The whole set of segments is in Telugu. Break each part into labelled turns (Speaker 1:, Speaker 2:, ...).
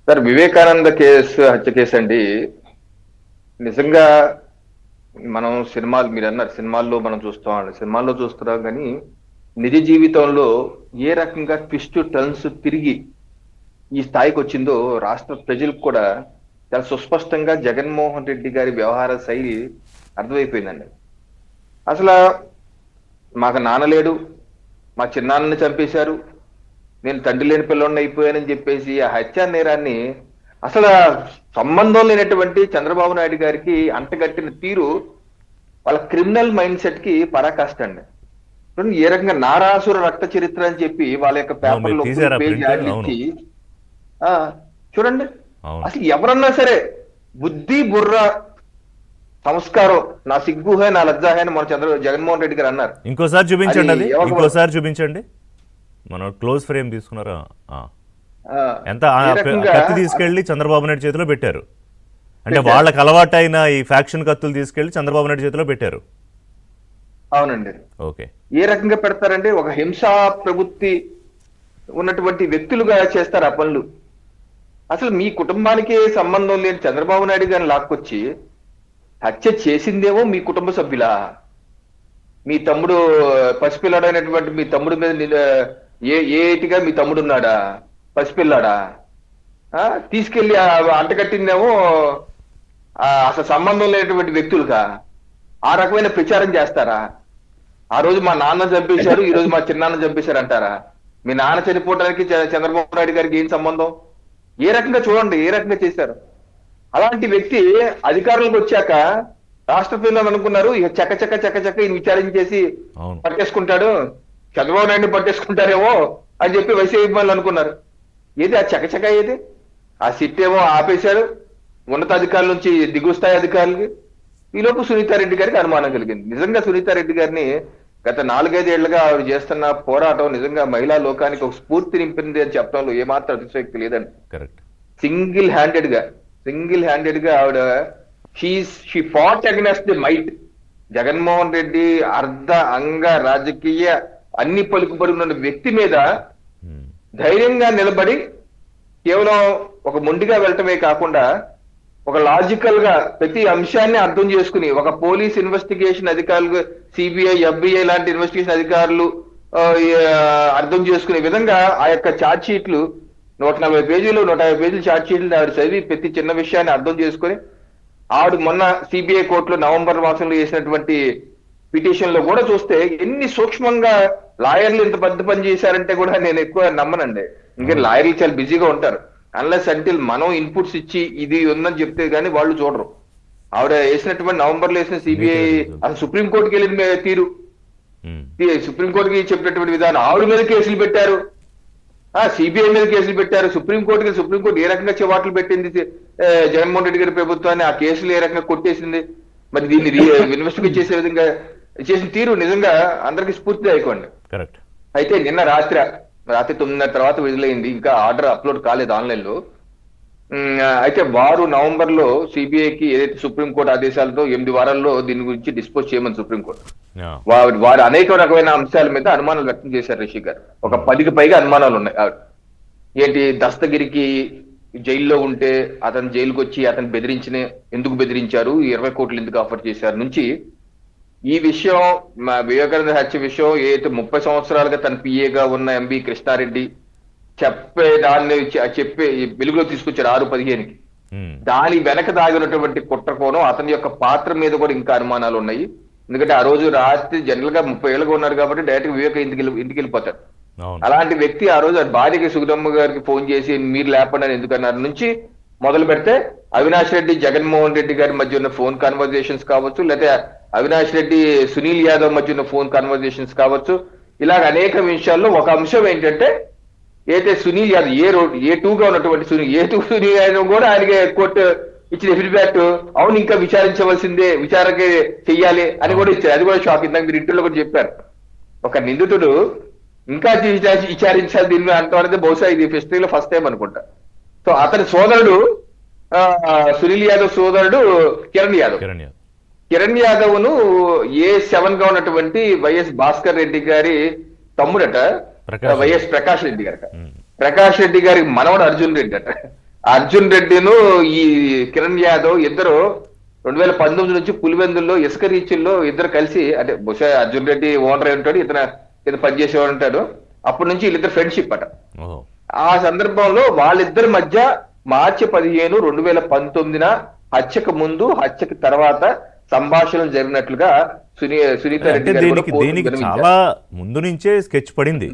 Speaker 1: సార్ వివేకానంద హత్య కేసు అండి. నిజంగా మనం సినిమాలు మీరు అన్నారు సినిమాల్లో మనం చూస్తాం సినిమాల్లో చూస్తున్నాం కానీ నిజ జీవితంలో ఏ రకంగా ట్విస్ట్ టర్న్స్ తిరిగి ఈ స్థాయికి వచ్చిందో రాష్ట్ర ప్రజలకు కూడా చాలా సుస్పష్టంగా జగన్మోహన్ రెడ్డి గారి వ్యవహార శైలి అర్థమైపోయిందండి. అసలు మాకు నాన్న లేడు, మా చిన్నాన్నని చంపేశారు, నేను తండ్రి లేని పిల్లోడిని అయిపోయానని చెప్పేసి ఆ హత్యా నేరాన్ని అసలు సంబంధం లేనటువంటి చంద్రబాబు నాయుడు గారికి అంటగట్టిన తీరు వాళ్ళ క్రిమినల్ మైండ్ సెట్ కి పరాకాష్ట అండి. చూడండి ఏ రకంగా నారాసుర రక్త చరిత్ర అని చెప్పి వాళ్ళ యొక్క
Speaker 2: మీరు
Speaker 1: పేపర్లో
Speaker 2: తీసారా
Speaker 1: పేజ్
Speaker 2: ప్రింట్?
Speaker 1: యాడ్లు
Speaker 2: అవును,
Speaker 1: ఇచ్చి ఆ చూడండి
Speaker 2: అవును.
Speaker 1: అసలు ఎవరన్నా సరే బుద్ధి బుర్ర సంస్కారం నా సిగ్గుహే నా లజ్జాహే అని మన జగన్మోహన్ రెడ్డి గారు అన్నారు.
Speaker 2: ఇంకోసారి చూపించండి,
Speaker 1: అది
Speaker 2: అది ఇంకోసారి చూపించండి. మనం క్లోజ్ ఫ్రేమ్ తీసుకున్నారా? ఎంత
Speaker 1: ఏ రకంగా
Speaker 2: కత్తి తీసుకెళ్లి చంద్రబాబు నాయుడు చేతిలో పెట్టారు అంటే వాళ్ళకి అలవాటైన ఈ ఫ్యాక్షన్ కత్తులు తీసుకెళ్లి చంద్రబాబు నాయుడు చేతిలో పెట్టారు.
Speaker 1: అవునండి.
Speaker 2: ఓకే.
Speaker 1: ఏ రకంగా పెడతారంటే ఒక హింసా ప్రవృత్తి ఉన్నటువంటి వ్యక్తులుగా చేస్తారు ఆ పనులు. అసలు మీ కుటుంబానికి సంబంధం లేని చంద్రబాబు నాయుడు గారిని లాక్కొచ్చి హత్య చేసిందేమో మీ కుటుంబ సభ్యులా? మీ తమ్ముడు పసిపిల్లాడైనటువంటి మీ తమ్ముడి మీద ఏటిగా మీ తమ్ముడు ఉన్నాడా? పసిపిల్లాడా? తీసుకెళ్లి అంటగట్టిందేమో అసలు సంబంధం లేనటువంటి వ్యక్తులుగా ఆ రకమైన ప్రచారం చేస్తారా? ఆ రోజు మా నాన్న చంపేశారు, ఈ రోజు మా చిన్నాన్న చంపేశారు అంటారా? మీ నాన్న చనిపోవడానికి చంద్రబాబు నాయుడు గారికి ఏం సంబంధం? ఏ రకంగా చూడండి ఏ రకంగా చేశారు. అలాంటి వ్యక్తి అధికారంలోకి వచ్చాక రాష్ట్ర ప్రజలు అనుకున్నారు ఇక చక్క ఈయన విచారించేసి పట్టేసుకుంటాడు, చంద్రబాబు నాయుడు పట్టేసుకుంటారేమో అని చెప్పి వైసీపీ అనుకున్నారు. ఏది ఆ చకచక ఏది? ఆ సిట్ ఏమో ఆపేశాడు ఉన్నతాధికారుల నుంచి దిగువ స్థాయి అధికారులకి. ఈలోపు సునీతారెడ్డి గారికి అనుమానం కలిగింది. నిజంగా సునీతారెడ్డి గారిని గత 4-5 ఏళ్లుగా ఆవిడ చేస్తున్న పోరాటం నిజంగా మహిళా లోకానికి ఒక స్ఫూర్తి నింపింది అని చెప్పడంలో ఏమాత్రం అతిశయోక్తి లేదండి.
Speaker 2: కరెక్ట్.
Speaker 1: సింగిల్ హ్యాండెడ్ గా ఆవిడ she fought against the might. Jaganmohan Reddy అర్ధ అంగ రాజకీయ అన్ని పలుకుబడిన వ్యక్తి మీద ధైర్యంగా నిలబడి కేవలం ఒక మొండిగా వెళ్ళటమే కాకుండా ఒక లాజికల్ గా ప్రతి అంశాన్ని అర్థం చేసుకుని ఒక పోలీస్ ఇన్వెస్టిగేషన్ అధికారులు, సిబిఐ, ఎఫ్బిఐ లాంటి ఇన్వెస్టిగేషన్ అధికారులు అర్థం చేసుకునే విధంగా ఆ యొక్క ఛార్జ్ షీట్లు 140 పేజీలు 150 పేజీలు ఛార్జ్ షీట్లు ఆవిడ చదివి ప్రతి చిన్న విషయాన్ని అర్థం చేసుకుని ఆవిడ మొన్న సిబిఐ కోర్టులో నవంబర్ మాసంలో చేసినటువంటి పిటిషన్ లో కూడా చూస్తే ఎన్ని సూక్ష్మంగా లాయర్లు ఇంత పెద్ద పని చేశారంటే కూడా నేను ఎక్కువ నమ్మనండి. ఇంకా లాయర్లు చాలా బిజీగా ఉంటారు. అన్లెస్ అంటిల్ మనం ఇన్పుట్స్ ఇచ్చి ఇది ఉందని చెప్తే గానీ వాళ్ళు చూడరు. ఆవిడ వేసినటువంటి నవంబర్ లో వేసిన సిబిఐ అసలు సుప్రీంకోర్టుకి వెళ్ళిన తీరు, సుప్రీంకోర్టుకి చెప్పినటువంటి విధానం, ఆవిడ మీద కేసులు పెట్టారు, సిబిఐ మీద కేసులు పెట్టారు, సుప్రీంకోర్టు ఏ రకంగా చివాట్లు పెట్టింది జగన్మోహన్ రెడ్డి గారి ప్రభుత్వాన్ని, ఆ కేసులు ఏ రకంగా కొట్టేసింది. మరి దీన్ని ఇన్వెస్టిగేట్ చేసే విధంగా చేసిన తీరు నిజంగా అందరికి స్ఫూర్తిదాయకండి.
Speaker 2: కరెక్ట్.
Speaker 1: అయితే నిన్న రాత్రి 9:30 తర్వాత విడుదలైంది, ఇంకా ఆర్డర్ అప్లోడ్ కాలేదు ఆన్లైన్ లో. అయితే వారు నవంబర్ లో సిబిఐకి ఏదైతే సుప్రీంకోర్టు ఆదేశాలతో 8 వారాల్లో దీని గురించి డిస్పోజ్ చేయమని సుప్రీంకోర్టు వారు అనేక రకమైన అంశాల మీద అనుమానాలు వ్యక్తం చేశారు. రిషి గారు ఒక 10కి పైగా అనుమానాలు ఉన్నాయి. ఏంటి, దస్తగిరికి జైల్లో ఉంటే అతను జైలుకి వచ్చి అతను ఎందుకు బెదిరించారు, 20 కోట్లు ఎందుకు ఆఫర్ చేశారు నుంచి ఈ విషయం, మా వివేకానంద హత్య విషయం ఏదైతే 30 సంవత్సరాలుగా తన పిఏగా ఉన్న ఎంబి కృష్ణారెడ్డి దాన్ని చెప్పే వెలుగులో తీసుకొచ్చారు 6/15కి. దాని వెనక దాగినటువంటి కుట్ర కోణం, అతని యొక్క పాత్ర మీద కూడా ఇంకా అనుమానాలు ఉన్నాయి. ఎందుకంటే ఆ రోజు రాత్రి జనరల్ గా 30 ఏళ్ళగా ఉన్నారు కాబట్టి డైరెక్ట్ వివేక ఇంటికి వెళ్ళిపోతారు. అలాంటి వ్యక్తి ఆ రోజు భార్యకి సుగదమ్మ గారికి ఫోన్ చేసి మీరు లేపండి అని ఎందుకన్నారు నుంచి మొదలు పెడితే అవినాష్ రెడ్డి జగన్మోహన్ రెడ్డి గారి మధ్య ఉన్న ఫోన్ కాన్వర్జేషన్స్ కావచ్చు, లేకపోతే అవినాష్ రెడ్డి సునీల్ యాదవ్ మధ్య ఉన్న ఫోన్ కాన్వర్జేషన్స్ కావచ్చు, ఇలాగ అనేక విషయాల్లో ఒక అంశం ఏంటంటే ఏదైతే సునీల్ యాదవ్ ఏ2గా ఉన్నటువంటి సునీల్ యాదవ్ కూడా ఆయనకి కోర్టు ఇచ్చిన ఫీడ్బ్యాక్ అవును ఇంకా విచారించవలసిందే, విచారణ చెయ్యాలి అని కూడా ఇచ్చారు. అది కూడా షాక్. ఇందాక మీరు ఇంటర్లో కూడా చెప్పారు, ఒక నిందితుడు ఇంకా విచారించాలి దీన్ని అంటూ బహుశా ఇది హిస్టరీలో ఫస్ట్ టైం అనుకుంటా. సో అతని సోదరుడు సునీల్ యాదవ్ సోదరుడు కిరణ్ యాదవ్ ను A7 గా ఉన్నటువంటి వైఎస్ భాస్కర్ రెడ్డి గారి తమ్ముడట, వైఎస్ ప్రకాష్ రెడ్డి గారట. ప్రకాష్ రెడ్డి గారికి మనవడు అర్జున్ రెడ్డి అట. అర్జున్ రెడ్డిను ఈ కిరణ్ యాదవ్ ఇద్దరు 2019 నుంచి పులివెందుల్లో ఇసుక రీచుల్లో ఇద్దరు కలిసి, అంటే బహుశా అర్జున్ రెడ్డి ఓనర్ అయి ఉంటాడు, ఇతను పనిచేసేవాడు ఉంటాడు. అప్పటి నుంచి వీళ్ళిద్దరు ఫ్రెండ్షిప్ అట.
Speaker 2: ఓహో.
Speaker 1: ఆ సందర్భంలో వాళ్ళిద్దరి మధ్య మార్చి 15, 2019 హత్యకు ముందు హత్యకు తర్వాత సంభాషణలు జరిగినట్లుగా సునీత రెడ్డి
Speaker 2: అంటే
Speaker 1: గారు కూడా
Speaker 2: దీనికి
Speaker 1: పోస్టులు
Speaker 2: దీనికి
Speaker 1: విరమించారు.
Speaker 2: చాలా ముందు నుంచే స్కెచ్ పడింది.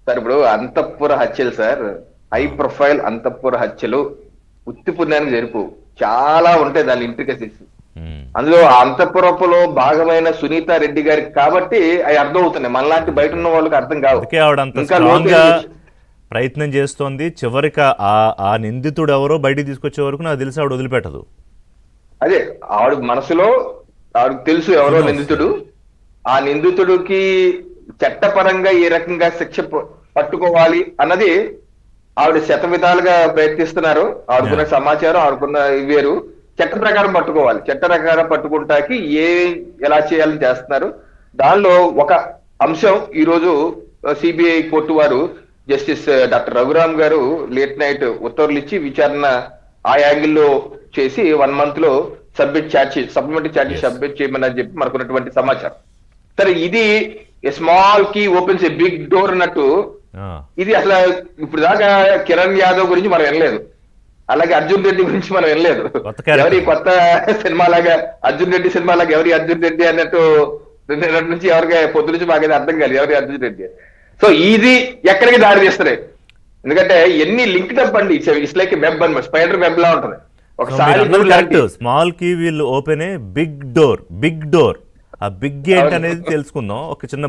Speaker 1: సార్ ఇప్పుడు అంతఃపుర హత్యలు సార్, హై ప్రొఫైల్ అంతఃపుర హత్యలు ఉత్తి పుణ్యానికి జరుపు చాలా ఉంటాయి దాని ఇంట్రికసీస్.
Speaker 2: ఉమ్.
Speaker 1: అందులో ఆ అంతఃపురపులో భాగమైన సునీత రెడ్డి గారికి కాబట్టి అవి అర్థం అవుతున్నాయి, మనలాంటి బయట ఉన్న వాళ్ళకి అర్థం కావు.
Speaker 2: అందుకే ఆవిడ అంత
Speaker 1: ఇంకా
Speaker 2: స్ట్రాంగ్ గా
Speaker 1: లోతైన
Speaker 2: ప్రయత్నం చేస్తోంది. చివరికి ఆ నిందితుడు ఎవరో బయటికి తీసుకొచ్చే వరకు నాకు తెలిసి ఆవిడ వదిలిపెట్టదు.
Speaker 1: అదే ఆవిడ మనసులో ఆవిడకి తెలుసు ఎవరో నిందితుడు. ఆ నిందితుడికి చట్టపరంగా ఏ రకంగా శిక్ష పట్టుకోవాలి అన్నది ఆవిడ శత విధాలుగా ప్రయత్నిస్తున్నారు. ఆవిడకున్న సమాచారం, ఆవిడకున్న వేరు, చట్ట ప్రకారం పట్టుకోవాలి. చట్ట ప్రకారం పట్టుకుంటాకి ఎలా చేయాలని చేస్తున్నారు. దానిలో ఒక అంశం ఈ రోజు సిబిఐ కోర్టు వారు జస్టిస్ డాక్టర్ రఘురామ్ గారు లేట్ నైట్ ఉత్తర్వులు ఇచ్చి విచారణ ఆ యాంగిల్లో చేసి 1 month లో సప్లిమెంటరీ ఛార్జెస్ సబ్మిట్ చేయమని చెప్పి మనకున్నటువంటి సమాచారం. సరే, ఇది small key opens a big door అన్నట్టు
Speaker 2: ఆ.
Speaker 1: ఇది అసలు ఇప్పుడు దాకా కిరణ్ యాదవ్ గురించి మనం వినలేదు, అలాగే అర్జున్ రెడ్డి గురించి మనం వినలేదు.
Speaker 2: కొత్త character.
Speaker 1: ఎవరి కొత్త సినిమా లాగా అర్జున్ రెడ్డి సినిమా లాగా ఎవరి అర్జున్ రెడ్డి అన్నట్టు 2 నెలల నుంచి ఎవరికి పొద్దు నుంచి మాకైతే అర్థం కాలేదు ఎవరి అర్జున్ రెడ్డి. సో ఇది ఎక్కడికి దారి తీస్తున్నాయి, ఎందుకంటే ఎన్ని లింక్డ్ అప్ అండి. ఇట్స్ లైక్ వెబ్ అన్నమాట, స్పైడర్ వెబ్ లా ఉంటది. ఒకసారి
Speaker 2: small key will open a big door. ఆ బిగ్ ఏంటి అనేది తెలుసుకుందాం. ఒక చిన్న